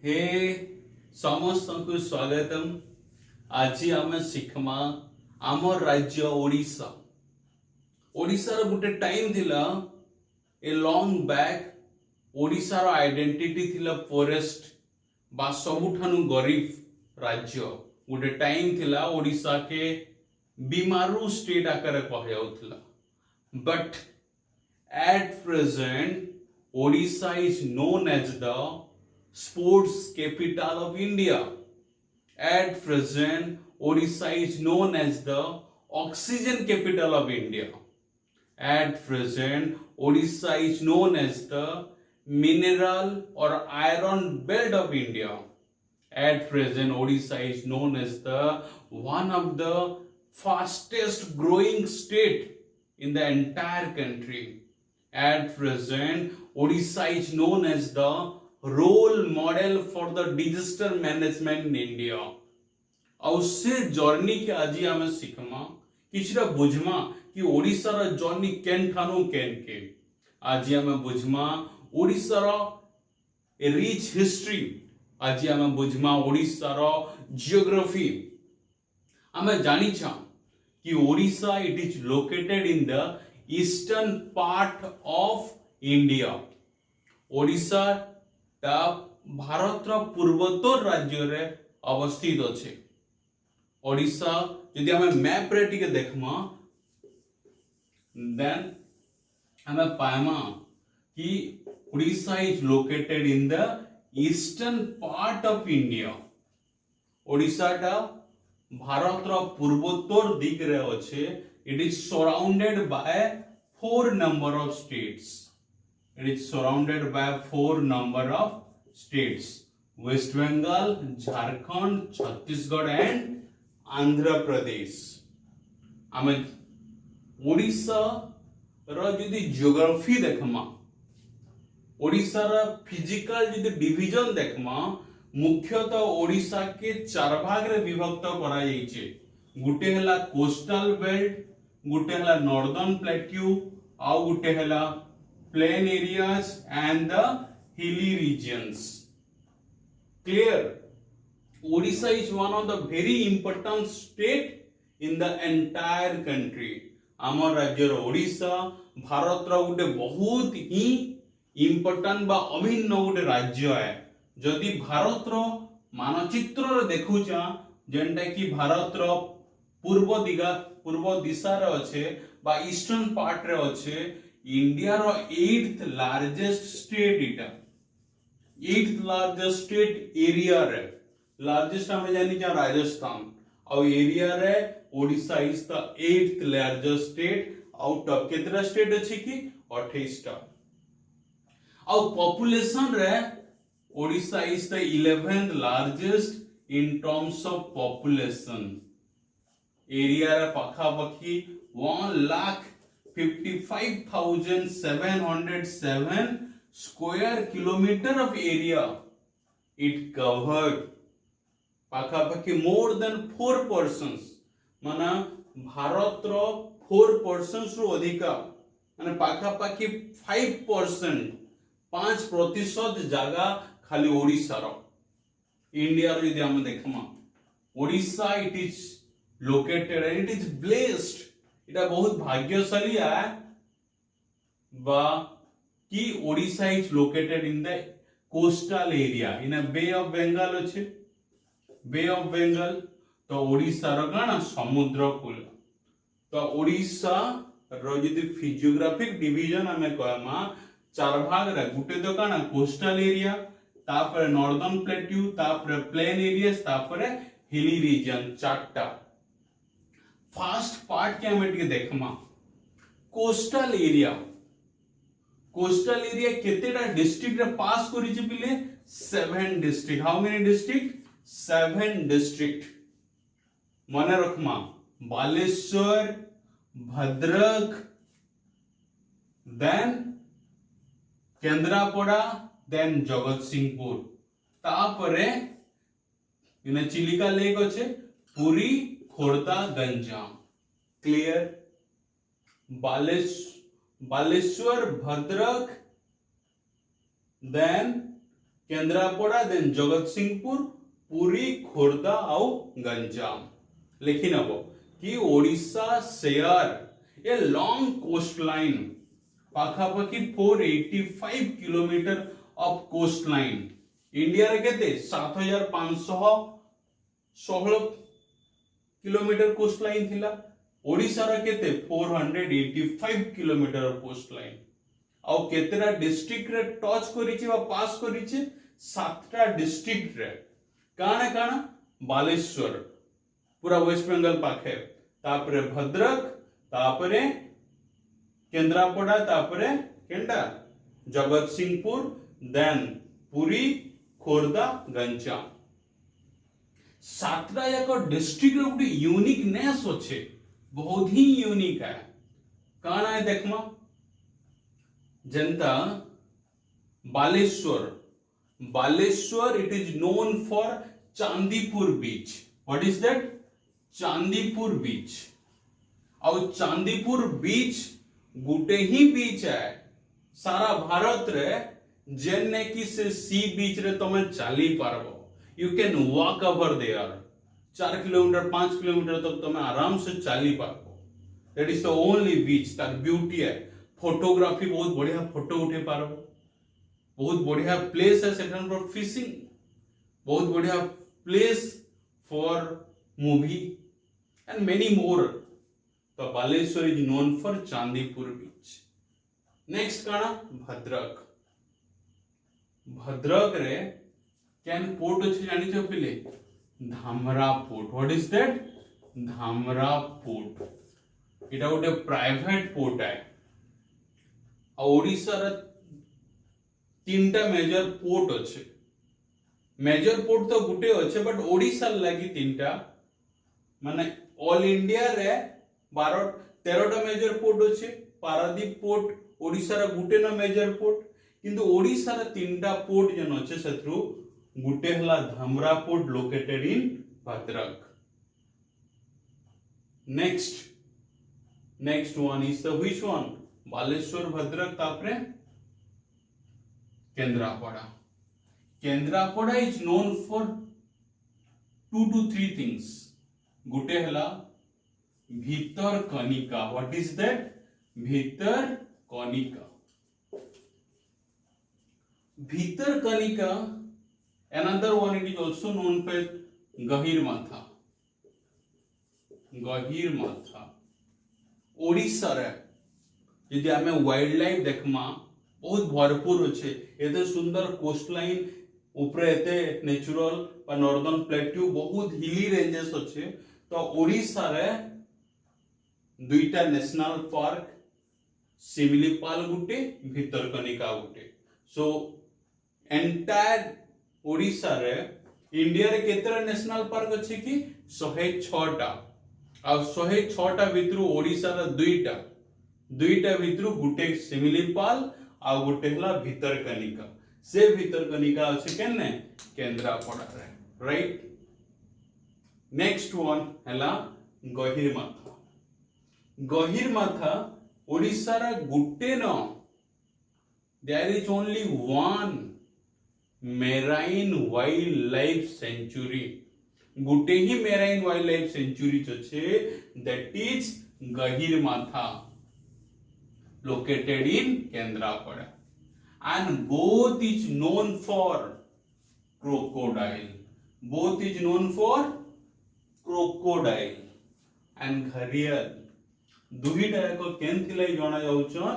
हे समस्त को स्वागतम। आज आम शिखमा आम राज्य ओडिशा। ओडिशार गुटे टाइम थिला ए लॉन्ग बैक ओडिशार आइडेंटिटी थिला फॉरेस्ट बा सबुठानु गरीब राज्य। गुटे टाइम थिला ओडिशा के बीमारू स्टेट आकार कहुला। But at present Odisha is known as the sports capital of India. At present, Odisha is known as the oxygen capital of India. At present, Odisha is known as the mineral or iron belt of India. At present, Odisha is known as the one of the fastest growing state in the entire country. At present, Odisha is known as the role model for the disaster management in India. और से journey के आज आम शिखमा किछटा बुझमा कि ओडिशा रा journey केन ठानु केन के। आज आम बुझमा ओडिशा रा रिच हिस्ट्री। आज आम बुझमा ओडिशा रा जियोग्राफी। आम जानी छा कि Odisha it is located in the eastern part of India. Odisha Bharat पूर्वोत्तर राज्य रे अवस्थित अच्छे। ओडिशा यदि हमें मैप रे टिके देखमा देन हमें पाएमा कि Odisha is located in the eastern part of India. Odisha टा भारत पूर्वोत्तर दिग रे अच्छे। It is surrounded by 4 number of states. It is surrounded by 4 number of states: West Bengal, Jharkhand, Chhattisgarh and Andhra Pradesh. आम ओडिशा रा यदि जियोग्राफी देखमा, ओडिशा रा फिजिकल यदि डिवीजन देखमा, मुख्यतः ओडिशा के 4 भाग रे विभक्त करा जाइछे। गुटे हला कोस्टल बेल्ट, गुटे हला नॉर्दर्न प्लेट्यू, आ गुटे हला plain areas and the hilly regions. Clear? Odisha is one of the very important state in the entire country. आम राज्य ओडिशा भारत गोटे बहुत ही इम्पोर्टेंट बा अभिन्न गोटे राज्य है। जदि भारत मानचित्र देखुचा जेंटा कि भारत पूर्व दिशा रे अच्छे बा ईस्टर्न पार्ट रे अच्छे। इंडिया रो 8th लार्जेस्ट स्टेट इटा 8th लार्जेस्ट स्टेट एरिया रे लार्जेस्ट हमें जानी क्या राजस्थान और एरिया रे Odisha is the 8th largest state out of कितना स्टेट अछि कि 28 टा। और पॉपुलेशन रे Odisha is the 11th largest in terms of population. Area रे पाखा पाखी 1,55,707 square kilometer of area it covered। पाखा पाखी more than 4%, माना भारत रो 4% रु अधिका माने पाखा पाखी 5% 5% जगह खाली ओडिशा रो। इंडिया रो यदि हम देखमा Odisha it is located and it is blessed. इटा बहुत भाग्यशाली है बा कि Odisha is located in the coastal area in a bay of Bengal अच्छे। बे ऑफ बंगाल तो ओडिशा रो गाना समुद्र कूल। तो ओडिशा रो यदि फिजियोग्राफिक डिवीजन हमें कहमा 4 भाग रे गुटे तो गाना कोस्टल एरिया, तापर नॉर्दर्न प्लेट्यू, तापर प्लेन एरियाज, तापर हिली रीजन 4टा। फर्स्ट पार्ट के हमें देखमा कोस्टल एरिया। कोस्टल एरिया केतेटा डिस्ट्रिक्ट रे पास करि छि पिले 7 district. How many district? 7 district. माने रखमा बालेश्वर, भद्रक, देन केंद्रापड़ा, देन जगतसिंहपुर, तापरे इने चिलिका लेक अच्छे, Puri, Khordha, Ganjam. Clear? Baleshwar, Bhadrak, then Kendrapara then Jagatsinghpur Puri Khordha आउ गंजाम लिखि नब कि Odisha share a long coast line पाखापाखि 485 kilometre of coast line India रे केते 7516 किलोमीटर कोस्ट लाइन थिला ओडिशा रे केते 485 किलोमीटर कोस्ट लाइन आउ केतेरा डिस्ट्रिक्ट रे टच करिछि बा पास करिछि 7टा डिस्ट्रिक्ट रे काना काना बालेश्वर पूरा वेस्ट बंगाल पाखे तापरे भद्रक तापरे केन्द्रापड़ा तापरे केंडा जगतसिंहपुर देन पुरी खोर्धा गंजाम 7टा याक डिस्ट्रिक्ट रे गुटे यूनिकनेस अच्छे बहुत ही यूनिक है काना है देखमा जनता Baleshwar it is known for Chandipur beach what is that Chandipur beach और चांदीपुर बीच गुटे ही बीच है सारा भारत रे जेने की से सी बीच रे तमे चली पारबो you can walk over there 4 kilometre 5 kilometre तक तमे आराम से चली पारबो that is the only beach तार ब्यूटी है फोटोग्राफी बहुत बढ़िया फोटो उठे पारबो बहुत बढ़िया प्लेस है सेकंड फॉर फिशिंग बहुत बढ़िया place for movie and many more तो Baleshwar is known for Chandipur beach next काना भद्रक रे कैन पोर्ट अच्छे जानी छो पिले Dhamra port what is that Dhamra port इटा गोटे प्राइवेट पोर्ट है ओडिशा रे 3टा मेजर पोर्ट अच्छे मेजर पोर्ट तो गुटे अच्छे बट ओडिशा लगी 3टा माने ऑल इंडिया रे 13टा मेजर पोर्ट अच्छे पारादीप पोर्ट ओडिशा रे गुटे ना मेजर पोर्ट किंतु ओडिशा रे 3टा पोर्ट जन अच्छे सेथरु गुटे हला Dhamra port located in Bhadrak next one is the which one Baleshwar Bhadrak तापरे Kendrapara is known for 2 to 3 things गुटे हला भीतर कनिका व्हाट इज दैट भीतर Kanika another one it is also known for गहीर माथा ओडिशा रे यदि आमे वाइल्ड लाइफ देखमा बहुत भरपूर अच्छे एते सुंदर कोस्ट लाइन ऊपर एते नेचुरल बा नॉर्दर्न प्लेट्यू बहुत हिली रेंजेस अच्छे तो ओडिशा रे 2टा नेशनल पार्क सिमिलीपाल गुटे भितरकनिका गुटे सो एंटायर ओडिशा रे इंडिया रे केतरा नेशनल पार्क अच्छे कि 106टा आ 106टा भितरु ओडिशा रे 2टा भितरु गुटे सिमिलीपाल आ गुटे हला भितरकनिका से भितरकनिका अच्छे केने केन्द्रापड़ा रे राइट नेक्स्ट वन हला गहीर माथा ओडिशा रे गुटे न there is only one marine wild life sanctuary गुटे ही मेराइन वाइल्ड लाइफ सेंचुरी अच्छे that is Gahirmatha located in Kendrapada and both is known for crocodile and gharial दुहीटा को केन थिलाई जणा जाउछन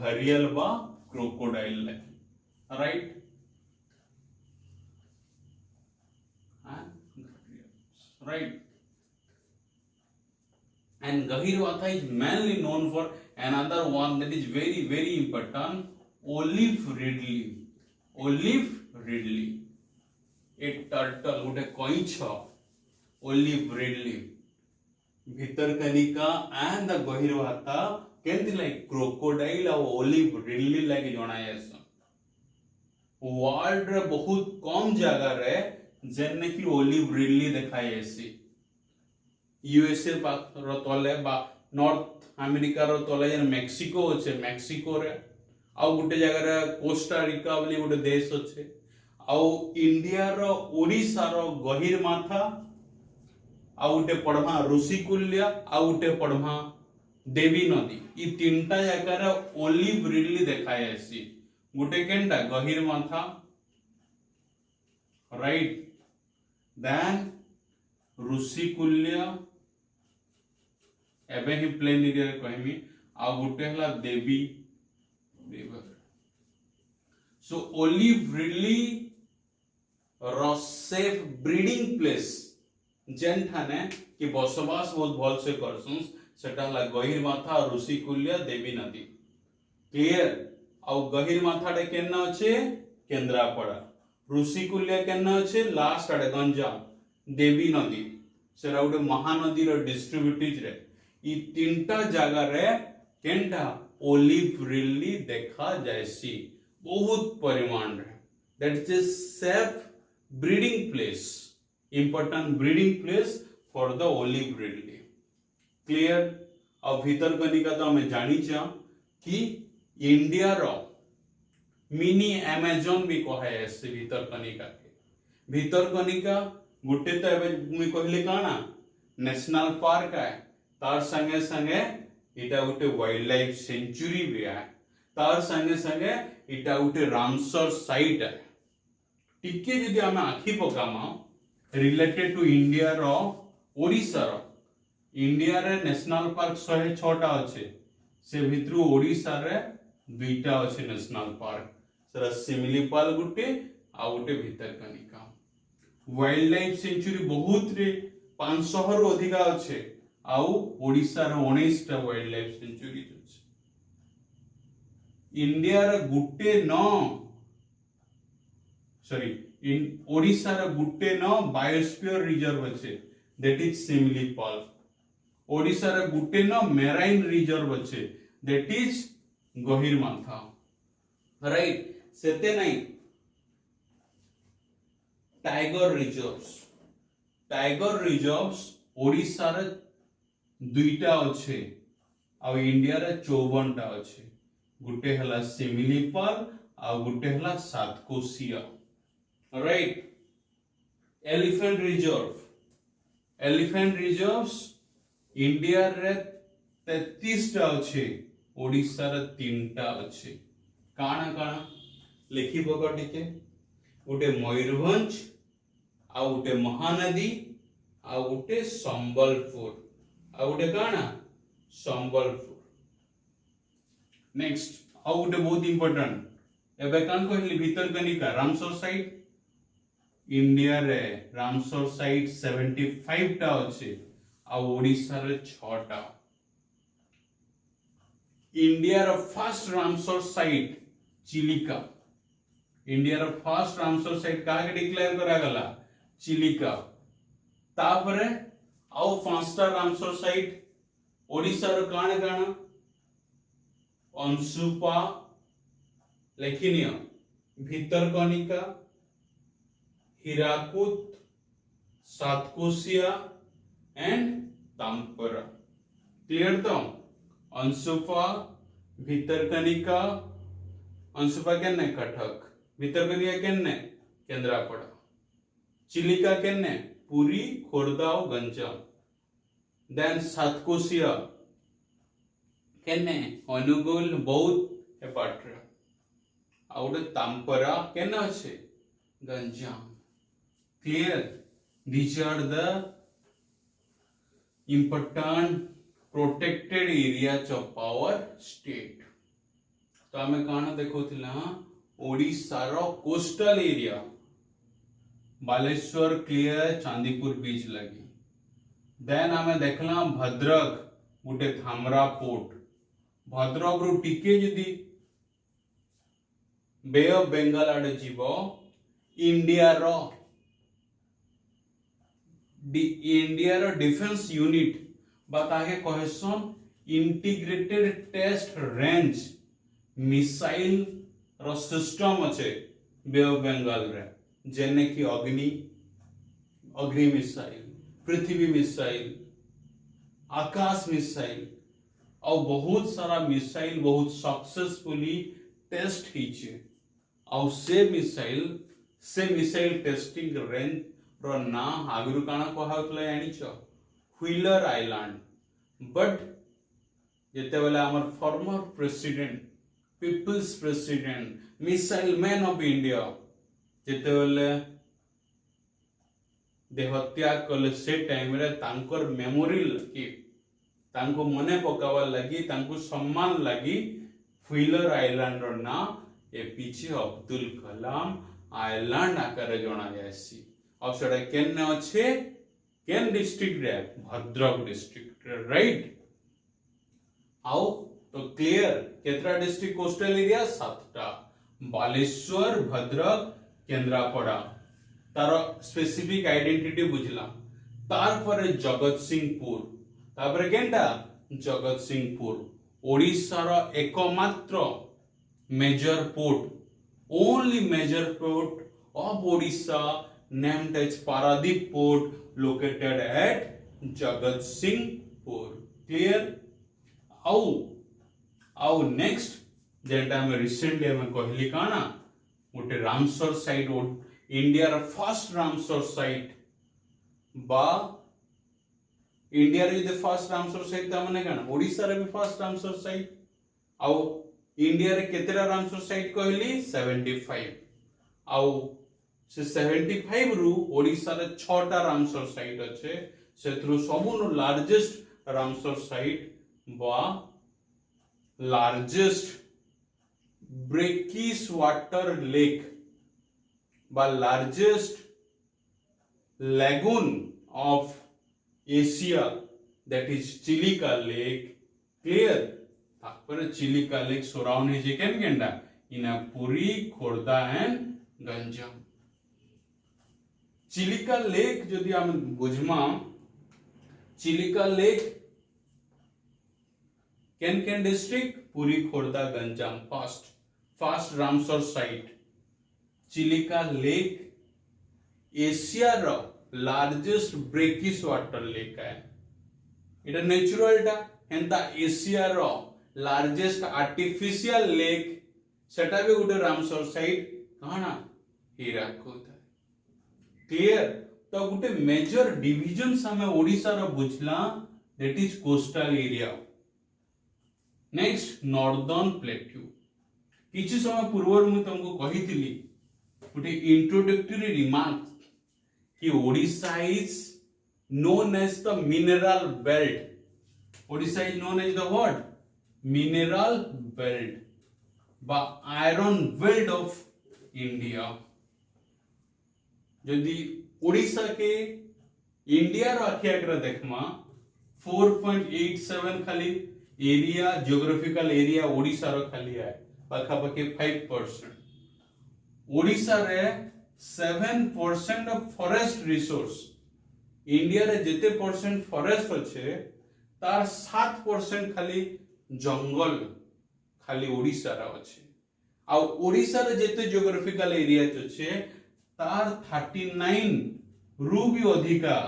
घरियल बा crocodile right and Gahir Vatha is mainly known for another one that is very very important olive ridley a turtle गोटे कइछ olive ridley Bhitarkanika and the Gahir Vatha केंति like crocodile और olive ridley like जणा यास world रे बहुत कम जगह रे जेने की olive ridley देखाय एसी यूएसए रो तले बा नॉर्थ अमेरिका रो तले जन मेक्सिको अच्छे मेक्सिको रे आ गोटे जगह रे कोस्टा रिका बोली गोटे देश अच्छे आउ इंडिया रो ओडिशा रो गहिर माथा आउ गोटे पढ़मा ऋषिकुल्य आउ गोटे पढ़मा देवी नदी ई तीनटा जगार ओलिव रिडली देखाय आसी गोटे केनटा गहिर माथा राइट देन ऋषिकुल्य एबे ही प्लेन एरिया कहमी आ गोटे हला देवी रिवर सो ओलिव रिडली रो सेफ ब्रीडिंग प्लेस जेन ठाने कि बसवास बहुत भल से करसुन सेटा हला गहिर माथा और ऋषिकुल्य देवी नदी क्लियर आउ गहिर माथा डे केना अछि केंद्रापड़ा ऋषिकुल्य केना अछि लास्ट आडे गंजाम देवी नदी सेरा गोटे महानदी रो डिस्ट्रीब्यूटिज रे ई तीनटा जगह रे केनटा ओलिव रिडली देखा जायसी बहुत परिमाण रे that is a safe breeding place important breeding place for the olive ridley clear अब भीतर कनिका तो हमें जानी चा कि इंडिया रो मिनी अमेजन भी कहे ऐसे भीतर कनिका के भीतर कनिका गुटे तो एबे मुई कहले काना नेशनल पार्क है तार संगे संगे इटा गुटे वाइल्ड लाइफ सेंचुरी भी है तार संगे संगे इटा गुटे रामसर साइट है टिके जदि हमें आखि पकामा रिलेटेड टू इंडिया रो ओडिशा रो इंडिया रे नेशनल पार्क 106 टा अछि से भितरु ओडिशा रे दुईटा अछि नेशनल पार्क सेरा सिमिलीपाल गुटे आ गुटे भितरकनिका वाइल्ड लाइफ सेंचुरी बहुत रे 500 रो अधिका अछि आउ ओडिशा रो 19 टा वाइल्ड लाइफ सेंचुरी अछि इंडिया रे गुटे न सॉरी इन ओडिशा रे गुटे न बायोस्फीयर रिजर्व अछि दैट इज सिमिलीपाल ओडिशा रे गुटे न मेराइन रिजर्व अछि दैट इज गहिर माथा राइट सेते नाही टाइगर रिजर्व्स ओडिशा रे दुईटा अछि आ इंडिया रे 54 टा अछि गुटे हला सिमिलीपाल आ गुटे हला सातकोशिया right elephant reserves इंडिया रे 33 टा अछि ओडिशा रे 3 टा अछि काना काना लिखि पका टिके उटे मयूरभंज आ उटे महानदी आ उटे संबलपुर आ उटे काना संबलपुर नेक्स्ट आ उटे बहुत इंपोर्टेंट एबे कान कहली Bhitarkanika Ramsar site India रे रामसर साइट 75 टा अछि आ ओडिशा रे 6 टा इंडिया रो first Ramsar site Chilika India रो फर्स्ट रामसर साइट का के डिक्लेयर करा गला चिलिका तापरे आउ पांचटा रामसर साइट ओडिशा रो काना काना अंशुपा लेखिनिया भीतरकनिका हीराकुद सातकोशिया एंड तांपरा क्लियर तो अंशुपा भीतरकनिका अंशुपा केने कटक भीतरकनिका केने केंद्रापड़ा चिलिका केने पुरी खोर्धा और गंजाम देन सातकोशिया केने अनुगुल बौद्ध ए पाटरा आउटे तांपरा केने अछि Ganjam clear these are the important protected areas of our state तो हमें काना देखोथिला ओडिशा रो coastal area Baleshwar clear Chandipur beach लगी देन हमें देखला भद्रक गुटे धामरा पोर्ट भद्रक रु टिके जदी बे ऑफ बेंगल आडे जीवो इंडिया रो डिफेंस यूनिट बताके question integrated test range missile रो सिस्टम अच्छे बे ऑफ बेंगल रे जेने की Agni missile Prithvi missile Akash missile और बहुत सारा मिसाइल बहुत सक्सेसफुली टेस्ट हीचे और से मिसाइल से मिसाइल टेस्टिंग रेंज रो ना आगुरु काना कहाउतला जानिछ व्हीलर आइलैंड बट जेते बेले हमर former president people's president missile man of India जेते बेले दे हत्या कले से टाइम रे तांकर मेमोरियल की तांको मने पकावा लगी तांको सम्मान लगी व्हीलर आइलैंड रो ना एपीजे अब्दुल कलाम आइलैंड आकार जना जायसी अब सेटा केन अच्छे केन डिस्ट्रिक्ट रे भद्रक डिस्ट्रिक्ट राइट आओ तो क्लियर केतरा डिस्ट्रिक्ट कोस्टल एरिया 7टा बालेश्वर भद्रक केंद्रापड़ा तार स्पेसिफिक आइडेंटिटी बुझला तार पर जगत सिंहपुर तापर केनटा जगत सिंहपुर ओडिसा रो एकमात्र major port only major port of Odisha named as Paradip Port located at Jagatsinghpur. Clear? आओ नेक्स्ट जेटा हम रिसेंटली हम कहली काना गोटे रामसर साइट इंडिया रा फर्स्ट रामसर साइट बा इंडिया रे जे फर्स्ट रामसर साइट ता माने काना ओडिसा रे भी फर्स्ट रामसर साइट आओ इंडिया रे केतेरा रामसर साइट कहली 75 आओ से 75 रु ओडिसा रे 6टा रामसर साइट अच्छे सेथरु सबुनु लार्जेस्ट रामसर साइट बा लार्जेस्ट ब्रेकिश वाटर लेक बा largest lagoon of Asia that is Chilika Lake. Clear? तापर चिलिका लेक सराउंड है केन केनडा इना पुरी खोर्धा एंड गंजाम चिलिका लेक जदि हम बुझमा चिलिका लेक केन district Puri Khordha Ganjam first Ramsar site Chilika lake Asia रो लार्जेस्ट ब्रेकिश वाटर लेक है इटा नेचुरल टा हेंता एशिया रो लार्जेस्ट आर्टिफिशियल लेक सेटा भी गुटे रामसर साइट कहाना हीराकुद क्लियर तो गुटे मेजर डिविजन हमें ओडिसा रो बुझला that is coastal area next northern plateau किछि समय पूर्व मु तुमको कहितली गुटे इंट्रोडक्टरी रिमार्क कि Odisha is known as the mineral belt Odisha is known as the what mineral belt বা iron belt of India यदि ओडिशा के इंडिया रो आखियाग्र देखमा 4.87 खाली एरिया जियोग्राफिकल एरिया ओडिशा रो खाली है पाखापाखि 5% ओडिशा रे 7% ऑफ फॉरेस्ट रिसोर्स इंडिया रे जेते परसेंट फॉरेस्ट अच्छे तार 7% खाली जंगल खाली ओडिशा रा अच्छे आ ओडिशा रे जेते जियोग्राफिकल एरिया अच्छे तार 39 रु भी अधिका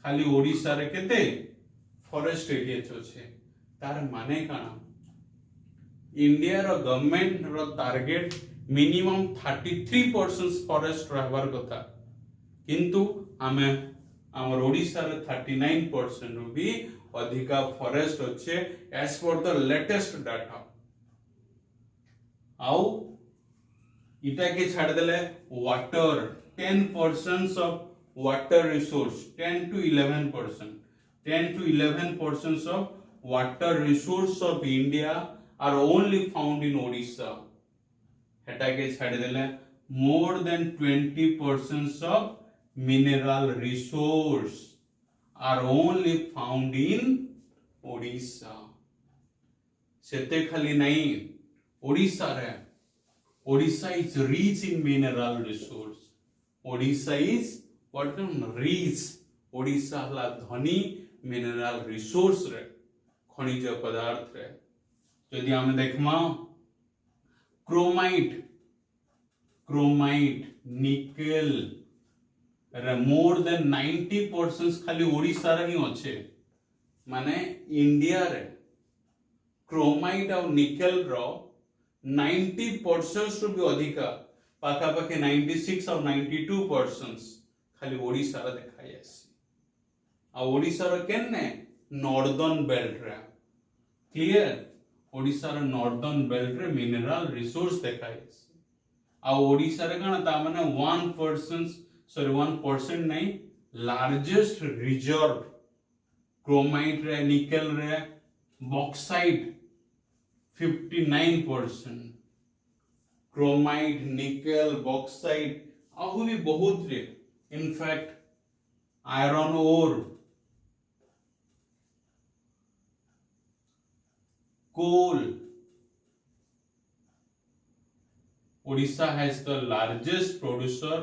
खाली ओडिशा रे केते फॉरेस्ट एरिया अच्छे तार माने काना इंडिया रो गवर्नमेंट रो टारगेट मिनिमम 33% फॉरेस्ट रहबार कथा किंतु आमे हमर ओडिशा रे 39% रु भी अधिका फॉरेस्ट अच्छे as per the latest data आउ इटा के छाड़ देले water 10% of water resource 10 to 11% of water resource of India are only found in Odisha हेटा के छाड़ देले more than 20% of mineral resource are only found in Odisha सेते खाली नहीं ओडिशा रे Odisha is rich in mineral resource Odisha is what rich Odisha ला धनी mineral resource रे खनिज पदार्थ रे यदि हम देखमा क्रोमाइट निकेल रे मोर देन 90% खाली ओडिशा रे ही अच्छे माने इंडिया रे क्रोमाइट और निकेल रो 90% भी अधिका पाखापाखि 96 और 92% खाली ओडिशा रे देखा जासी आ ओडिशा रे केने नॉर्दर्न बेल्ट रे क्लियर ओडिशा रे नॉर्दर्न बेल्ट रे मिनरल रिसोर्स देखा जासी आ ओडिशा रे काना ता माने 1% नहीं लार्जेस्ट रिजर्व क्रोमाइट रे निकेल रे बॉक्साइट 59% क्रोमाइट निकेल बॉक्साइट आहुरी बहुत रे in fact iron ore coal Odisha has the largest producer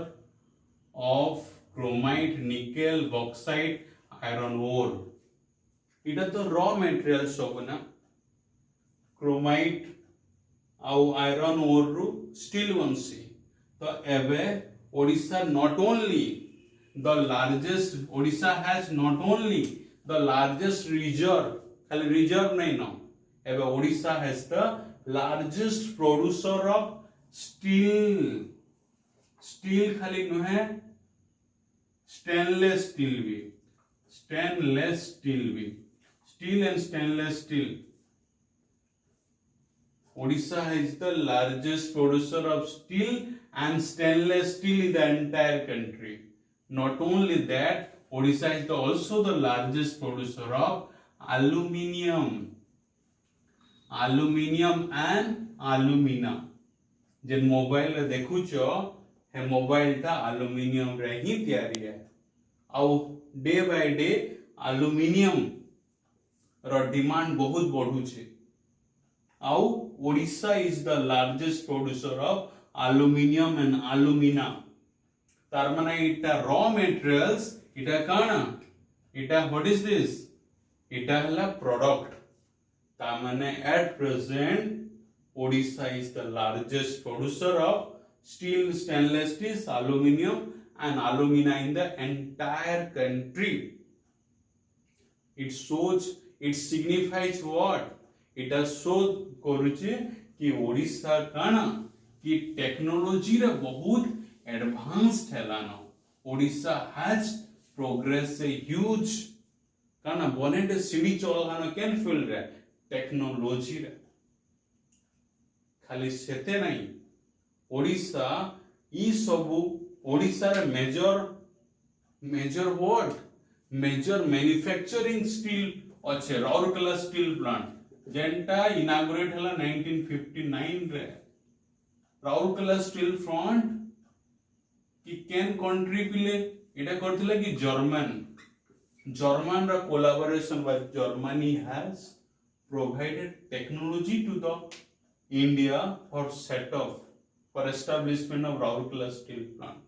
of chromite nickel bauxite iron ore इटा तो रॉ मटेरियल सब ना क्रोमाइट आउ आयरन ओर रु स्टील बनसी तो एबे Odisha not only the largest Odisha has not only the largest reserve खाली reserve नहीं नो एबे Odisha has the largest producer of steel steel खाली नो है स्टेनलेस स्टील भी steel and stainless steel Odisha is the largest producer of steel and stainless steel in the entire country. Not only that, Odisha is also the largest producer of aluminium and alumina. जिन mobile रे देखुचो हे mobile टा aluminium रे ही तैयारी है आउ day by day aluminium रो demand बहुत बढ़ू छे आउ Odisha is the largest producer of aluminium and alumina तार माने इटा रॉ मटेरियल्स इटा काना इटा व्हाट इज दिस इटा हला प्रोडक्ट तार माने eight present Odisha is the largest producer of steel stainless steel aluminium and alumina in the entire country it shows it signifies what it does show करूचे कि ओडिशा काना कि टेक्नोलॉजी रे बहुत एडवांस्ड हेलानो Odisha has progress a huge काना बनेट सीडी चलहानो केन फील्ड रे टेक्नोलॉजी रे खाली सेते नहीं ओडिशा ई सबु ओडिशा रे major what major manufacturing steel अच्छे राउरकेला स्टील प्लांट जेंटा इनागुरेट हला 1959 रे राउरकेला स्टील प्लांट कि केन कंट्री पिले एटा करथिला कि जर्मन रा collaboration with Germany has provided technology to the India for setup for establishment of Rourkela steel plant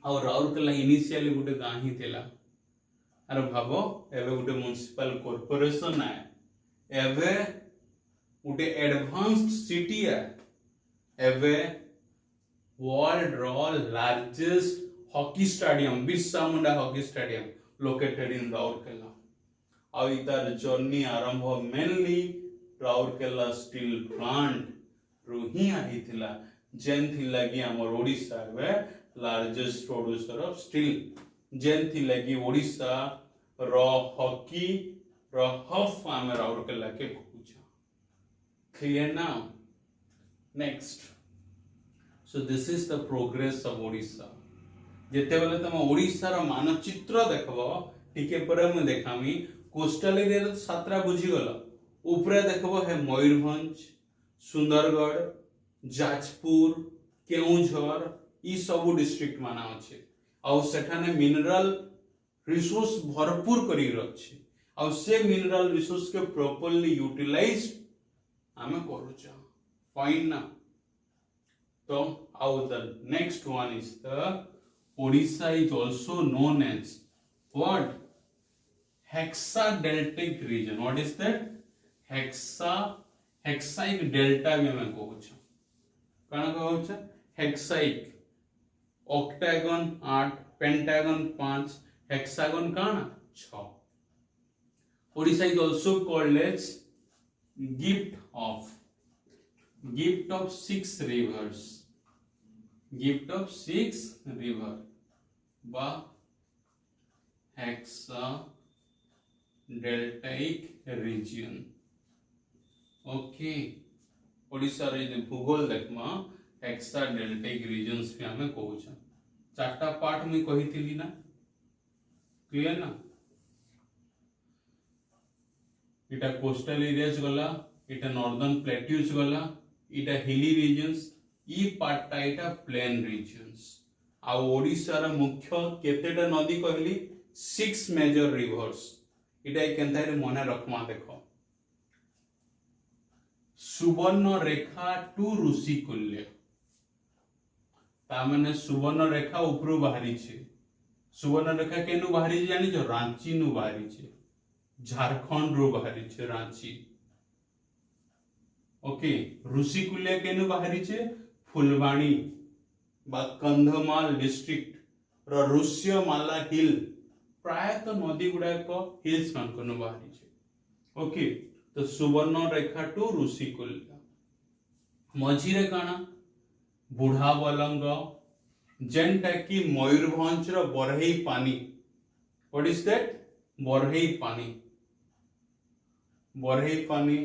और राउरकेला इनिशियली गुटे गां ही थिला अरे भाबो एबे गुटे म्युनिसिपल कॉर्पोरेशन है एबे गुटे एडवांस्ड सिटी है एबे वर्ल्ड रो largest hockey stadium Birsa Munda hockey stadium located in Rourkela और इधर जर्नी आरंभ मेनली राउरकेला स्टील प्लांट रू ही आहिथिला जेन थिला कि हमर ओडिशा रे लार्जेस्ट प्रोड्यूसर ऑफ स्टील जेन थिला कि ओडिशा रो हॉकी रो हफ आमे राउरकेला के कहूचा clear now next so this is the progress of Odisha जेते बेले तम ओडिशा रो मानचित्र देखबो टिके परे म देखामी कोस्टल एरिया रो सातरा बुझी गलो ऊपरे देखबो है मयूरभंज सुंदरगढ़ जाजपुर केउझर ई सब डिस्ट्रिक्ट माना अछि आ सेठाने मिनरल रिसोर्स भरपूर करी रछि आ से मिनरल रिसोर्स के प्रॉपर्ली यूटिलाइज हमें करूचा फाइन ना तो आउ the next one is the Odisha is also known as what hexadeltaic region what is that hexaic delta भी हमें कहूचा काना कहूचा हेक्साइक ऑक्टागन 8 पेंटागन 5 हेक्सागन काना 6 Odisha is also called as gift of 6 rivers gift of 6 river बा hexadeltaic region. Okay Odisha रे भूगोल देखमा hexa deltaic regions पे हमें कहूछ। चारटा पार्ट मुई कहिथिली ना, क्लियर ना। इटा कोस्टल एरियाज गला, इटा नॉर्दर्न प्लेट्यूज गला, इटा हिली रीजन्स, ई पार्टटा इटा प्लेन रीजन्स। आ ओडिसा रा मुख्य केतेटा नदी कहली 6 मेजर रिवर्स। इटा केनता रे मने रखमा देखो। सुवर्ण रेखा टू ऋषिकुल्य ता माने सुवर्ण रेखा ऊपर बाहरी छे। सुवर्ण रेखा केनु बाहरी छे जानि जो रांची नु बाहरी छे, झारखंड रो बाहरी छे रांची। ओके ऋषिकुल्य केनु बाहरी छे फुलबाणी बा कंधमाल डिस्ट्रिक्ट रो ऋष्यमाला हिल प्रायतः नदी गुडा को हिल्स मान को बाहरी छे। ओके तो सुवर्ण रेखा टू ऋषिकुल्य मझी रे काना बुढ़ा बलंग जेनटा कि मयूरभंज रो बरहई पानी। What is that? बरहई पानी, बरहई पानी,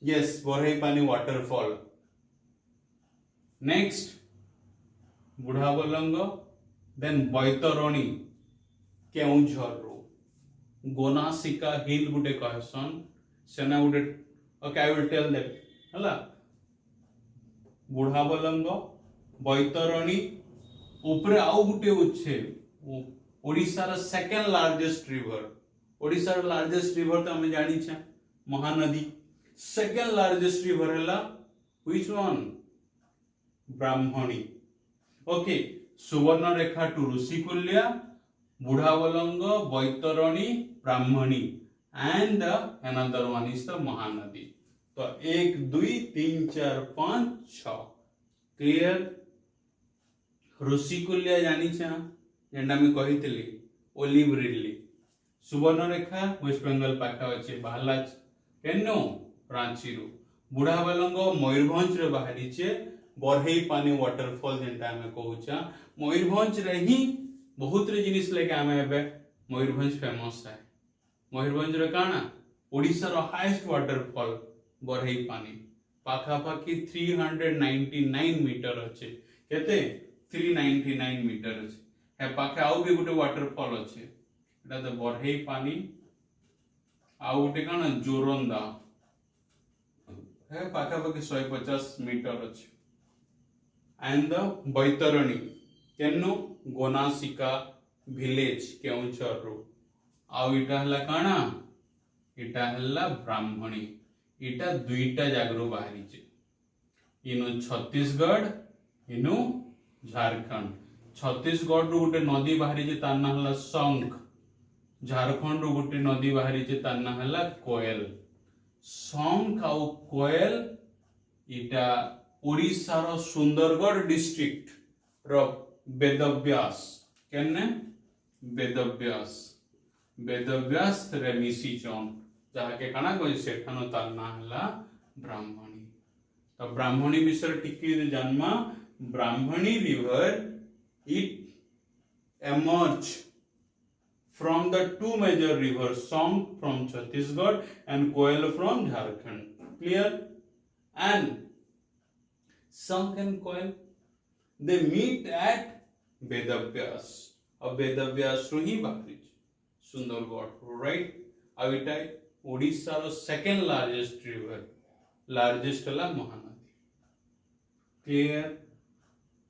यस बरहई पानी waterfall. Next Budha Balang, then Baitarani Keonjhar रो गोनासिका हिल गुटे कहसन सेना गुटे। Okay I will tell that हला। बुढ़ा बलंग बैतरणी ऊपर आउ गुटे उछे ओडिसा रा सेकंड लार्जेस्ट रिवर। ओडिसा रा लार्जेस्ट रिवर तो हमें जानी छा महानदी। सेकंड लार्जेस्ट रिवर हला which one? Brahmani. Okay Subarnarekha to Rushikulya, Budhabalanga, Baitarani, Brahmani and another one is the Mahanadi. तो 1 2 3 4 5 6 क्लियर। ऋषिकुल्य जानी छा जेंडा में कहितली ओलिव रिडली। सुवर्ण रेखा वेस्ट बेंगल पाखा अछि बालाच केनो रांची रो। बुढ़ा बलंग मयूरभंज रे बाहरी छे बरहई पानी वाटरफॉल जेंटा हमें कहूचा। मयूरभंज रे ही बहुत रे जिनिस लेके हमें एबे मयूरभंज फेमस है। मयूरभंज रे काना ओडिसा रो हाईएस्ट वाटरफॉल बरहई पानी पाखा पाखी 399 मीटर अच्छे। केते 399 मीटर अच्छे। है पाखे आउ भी गुटे वाटरफॉल अच्छे एटा तो बरहई पानी। आउ गुटे काना जोरंदा है पाखा पाखी 150 मीटर अच्छे। एंड द बैतरणी केनु गोनासिका विलेज केउंझर रो। आउ इटा हला काना इटा हला ब्राह्मणी। इटा दुईटा जागरो बाहरी छे इनु छत्तीसगढ़ इनु झारखंड। छत्तीसगढ़ रो गुटे नदी बाहरी छे तार ना हला शंख। झारखंड रो गुटे नदी बाहरी छे तार ना हला कोयल। शंख आउ कोयल इटा ओडिसा रो सुंदरगढ़ डिस्ट्रिक्ट रो वेदव्यास केने वेदव्यास वेदव्यास रे मिसी चौन जहा के काना कोइ सेठानो तार ना हला ब्राह्मणी। तो ब्राह्मणी विषय टिके जन्मा। Brahmani river it emerge from the two major rivers Song from Chhattisgarh and Koel from Jharkhand. Clear? And Song and Koel they meet at Vedavyas. अब वेदव्यास रो ही बाहरी सुंदरगढ़ राइट। अब इटा ओडिसा रो सेकंड लार्जेस्ट रिवर लार्जेस्ट हला महानदी। क्लियर?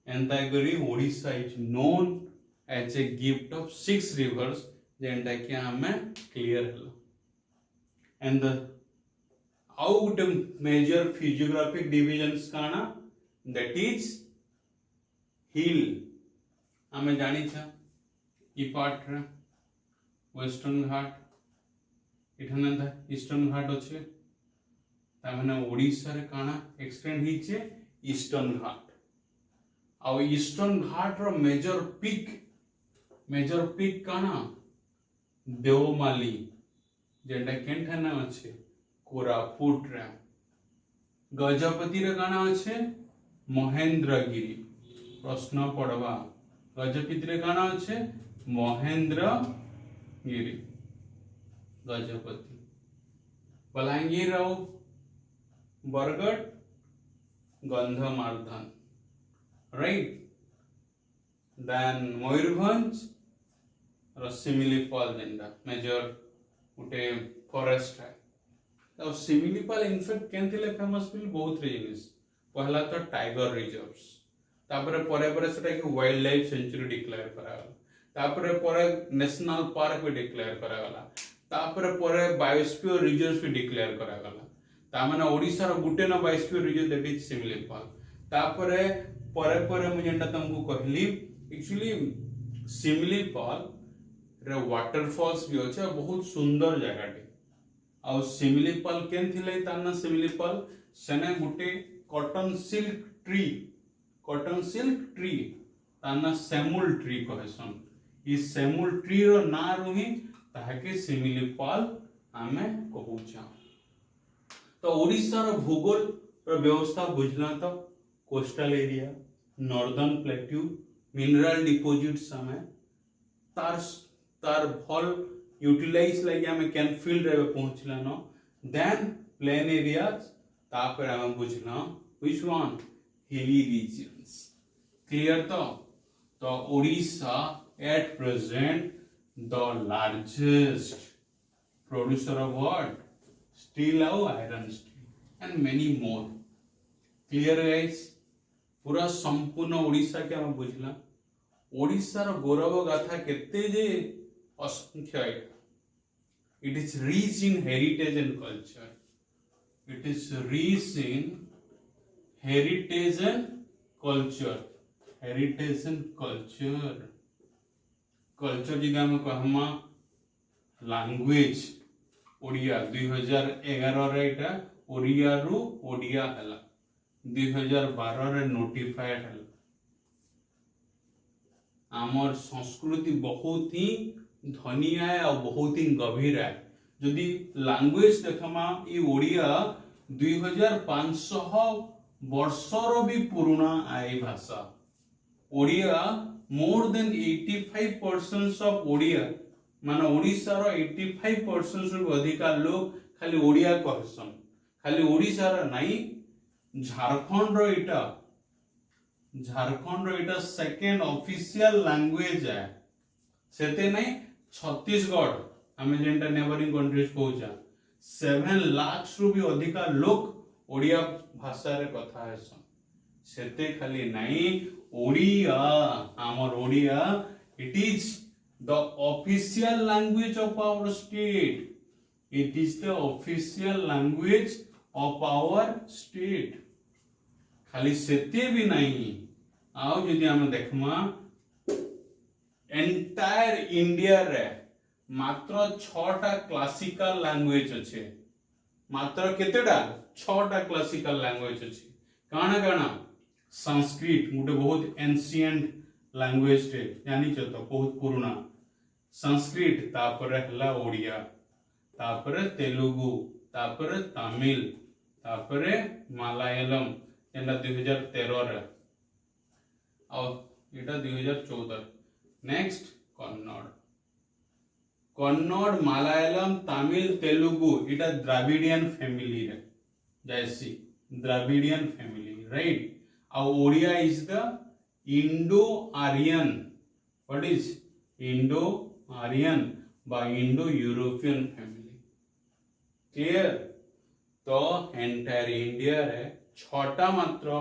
एंता करी Odisha is known as a gift of 6 rivers जेंटा कि हमें क्लियर हला। एंड आउ गुटे मेजर फिजियोग्राफिक डिविजन्स काना दैट इज हिल। हमें जानी छा ई पार्ट रे वेस्टर्न घाट इठाने था ईस्टर्न घाट अच्छे ता माने ओडिसा रे काना एक्सटेंड हिचे ईस्टर्न घाट। आ ईस्टर्न घाट रो मेजर पीक काना देवमाली जेंटा केनठाना अच्छे कोरापुट रे। गजपति रे काना अच्छे महेंद्रगिरी प्रश्न पड़वा गजपति रे काना अच्छे महेंद्रगिरी गजपति बलांगीर और बरगढ़ गंधमार्धन राइट देन मयूरभंज सिमिलीपाल जेंडा मेजर उटे फॉरेस्ट है तो सिमिलीपाल इनफैक्ट केनथिले फेमस बिल बहुत रे जिनिस पहला तो टाइगर रिजर्व्स तापरे परे परे सेटा कि वाइल्ड लाइफ सेंचुरी डिक्लेयर करागला तापरे परे नेशनल पार्क भी डिक्लेयर करागला तापरे परे बायोस्फीयर रिजर्व्स भी डिक्लेयर करागला ता माने ओडिसा रो गुटे ना biosphere reserve that is Similipal तापरे परे परे मु जेंटा तुमको कहली एक्चुअली सिमिलीपाल रे वाटरफॉल्स भी अच्छे बहुत सुंदर जगह आ सिमिलीपाल केन थिले ताना सिमिलीपाल सेने गुटे कॉटन सिल्क ट्री ताना सेमुल ट्री कहसन ई सेमुल ट्री रो ना रुही ताके सिमिलीपाल आमे कहूचा तो ओडिसा रो भूगोल रो व्यवस्था बुझना तो coastal area northern plateau mineral deposits हमें तार भल यूटिलाइज लगे हमें कैन फील्ड रे पहुंचला न देन प्लेन एरियाज तापर हमें बुझना which one hilly regions clear तो Odisha at present the largest producer of what steel और iron steel and many more clear guys पूरा संपूर्ण ओडिशा के हमें बुझला ओडिशा रो गौरव गाथा केते जे असंख्य है it is rich in heritage and culture it is rich in heritage and culture जदि हम कहमा लैंग्वेज ओडिया 2011 रे एटा ओडिया रु ओडिया हला 2012 रे नोटिफाइड हला आमर संस्कृति बहुत ही धनी है और बहुत ही गंभीर है जदि लैंग्वेज देखमा ई ओडिया 2500 वर्षर भी पुराना आई भाषा Odia more than 85% of Odia माने ओडिसा रो 85% से अधिका लोग खाली ओडिया कहसन खाली ओडिसा रो नाही झारखंड रो इटा सेकंड ऑफिशियल लैंग्वेज है सेते नहीं छत्तीसगढ़ हमें जेंटा नेबरिंग कंट्रीज कहूचा 7 लाख रु भी अधिका लोग ओडिया भाषा रे कथा हेसन सेते खाली नहीं ओडिया आमर Odia it is the official language of our state it is the official language of our state खाली सेते भी नहीं आओ यदि हम देखमा एंटायर इंडिया रे मात्र 6टा क्लासिकल लैंग्वेज अच्छे मात्र केतेटा 6टा क्लासिकल लैंग्वेज अच्छे काना संस्कृत गोटे बहुत एंशिएंट लैंग्वेज टे जानी तो बहुत पुराना संस्कृत तापर हला ओडिया तापर तेलुगु तापर तमिल तापर मलयालम एंडा 2013 रे और एटा 2014 नेक्स्ट कन्नड़ मलयालम तमिल तेलुगु इटा द्राविडियन फैमिली रे जैसी द्राविडियन फैमिली राइट और Odia is the Indo Aryan what is Indo Aryan बा इंडो यूरोपियन फैमिली क्लियर तो एंटायर इंडिया रे 6टा मात्र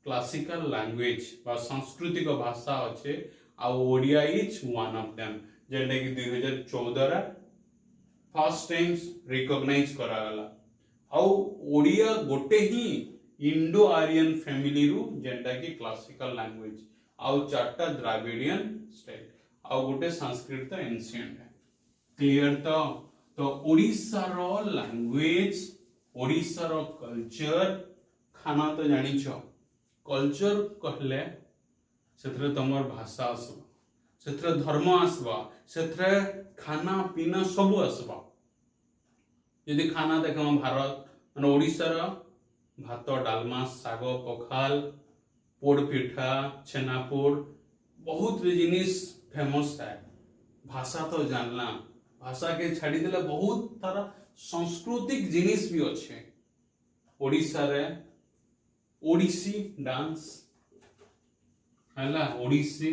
क्लासिकल लैंग्वेज बा सांस्कृतिक भाषा अच्छे आ Odia is one of them जेंटा कि 2014 रे फर्स्ट टाइम्स रिकॉग्नाइज करा गला आ ओडिया गोटे ही इंडो आर्यन फैमिली रु जेंटा कि क्लासिकल लैंग्वेज आ 4टा द्राविडियन स्टेट आ गोटे संस्कृत एंशिएंट है क्लियर तो ओडिसा रो लैंग्वेज ओडिसा रो कल्चर खाना तो जानी छो कल्चर कहले सेथरे तमर भाषा आसबा सेथरे धर्म आसबा सेथरे खाना पीना सब आसबा यदि खाना देखम भारत माने ओडिसा रो भात डालमा साग पखाल पोड़ पिठा छेना पोड़ बहुत जिनिस फेमस है। भाषा तो जानला, भाषा के छाड़ी देले बहुत तारा सांस्कृतिक जिनिस भी अच्छे। ओडिशा रे ओडिसी डांस हैला, ओडिसी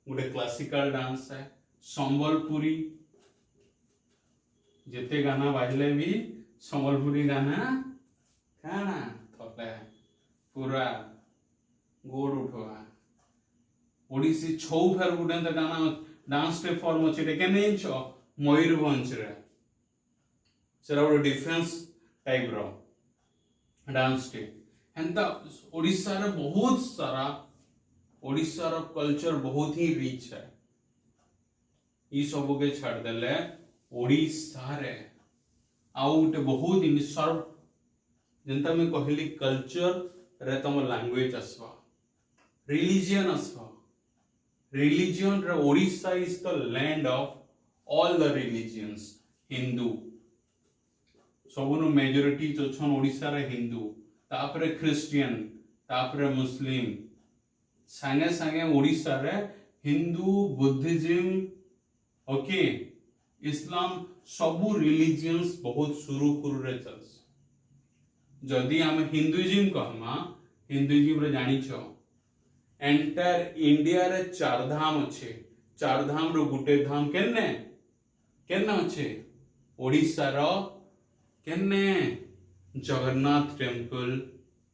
गोटे क्लासिकल डांस है। संबलपुरी जेते गाना बाजले भी संबलपुरी गाना काना थले पूरा गोड़ उठवा। ओडिसी छौ फेर गुटे गाना डांस टे फॉर्म अछि रे केने छ मयूरभंज रे, सेरा गोटे डिफरेंस टाइप रो डांस टे। हेंता ओडिशा रे बहुत सारा, ओडिशा रो कल्चर बहुत ही रिच है। ई सब के छाड़ देले ओडिशा रे आउ गोटे बहुत इन सर्व जेंता मैं कहली कल्चर रे तम लैंग्वेज आसवा, रिलीजियन आसवा। रिलीजियन रे Odisha is the land of all the religions. Hindu सबनु मेजॉरिटी जो छन ओडिशा रे हिंदू, तापरे क्रिश्चियन, तापरे मुस्लिम, संगे संगे ओडिशा रे हिंदू बुद्धिज्म ओके इस्लाम सबू रिलीजियंस बहुत सुरुखुरु रे चलस। जदि हम हिंदुइज्म कहमा, हिंदुइज्म रे जानि छ एंटायर इंडिया रे चार धाम अच्छे। चार धाम रो गुटे धाम केने केने अच्छे ओडिशा रो केने Jagannath temple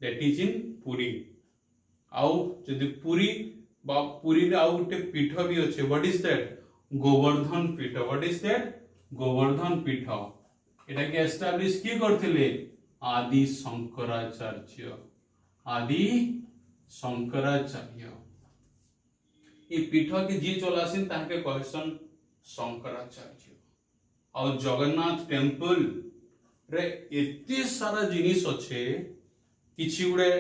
that is in Puri. आउ जदि पुरी बा पुरी रे आउ गुटे पीठ भी अच्छे। What is that? गोवर्धन पीठ। What is that? गोवर्धन पीठ। एटा के एस्टैब्लिश की करथिले? आदि शंकराचार्य। आदि शंकराचार्य ये पीठ के जी चलासिन ताके कहसन शंकराचार्य। और जगन्नाथ टेम्पल रे एते सारा जिनिस अच्छे, किछि गुडे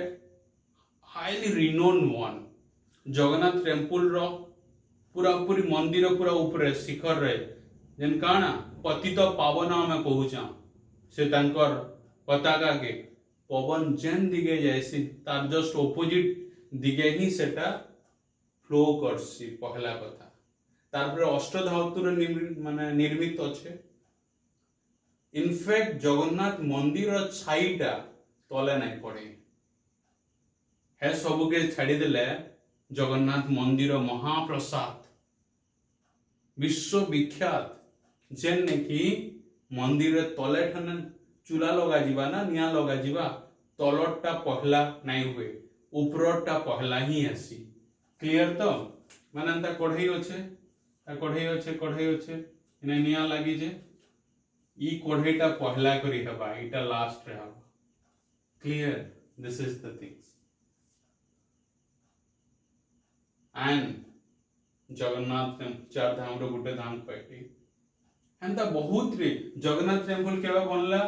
highly renown one. Jagannath temple रो पूरा पूरी मंदिर पूरा ऊपर शिखर रे जेन काना पतित पावन हमें कहूचा, से तांकर पताका के पवन जेन दिगे जैसी तार जस्ट ऑपोजिट दिगे ही सेटा फ्लो करसी। पहला कथा तार अष्टधातु माने निर्मित अच्छे। इनफैक्ट जगन्नाथ मंदिर छाईटा तले नहीं पड़े है। सबू के छाड़ी देले जगन्नाथ मंदिर महाप्रसाद विश्व विख्यात, जेन कि मंदिर तले ठन चूल्हा लगा जीवा ना निया लगा जीवा, तलटा पहला नहीं हुए, उपरटा पहला ही आसी। क्लियर तो माने कढ़ई अच्छे, कढ़ई अच्छे, कढ़ई अच्छे इने निया लगी जे ई कढ़ईटा पहला करी हबा, इटा लास्ट रे हबा। Clear? This is the things. And Jagannath चार धाम रो गुटे धाम कहती हेंता बहुत रे। जगन्नाथ टेम्पल केबे बनला?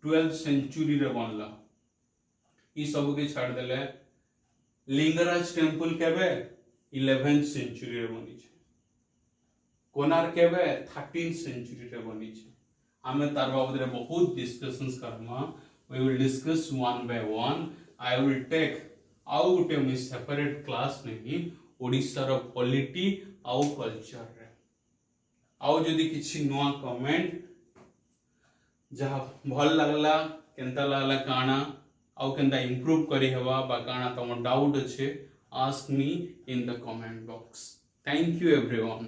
12th सेंचुरी रे बनला। ई सब के छाड़ देले लिंगराज टेम्पल केबे 11th सेंचुरी रे बनी छे। कोणार्क केबे 13th सेंचुरी रे बनी छे। हमें तार बाबद रे बहुत डिस्कशंस करमा। We will discuss one by one. I will take आउ गुटे मी सेपरेट क्लास नहीं ओडिशा रो पॉलिटी आउ कल्चर रे। आउ जदि किछि नुआ कमेंट जहा भल लागला, केंता लागला काना आउ केंता इंप्रूव करी हवा बा काना तम डाउट अच्छे, ask me in the comment box. Thank you everyone.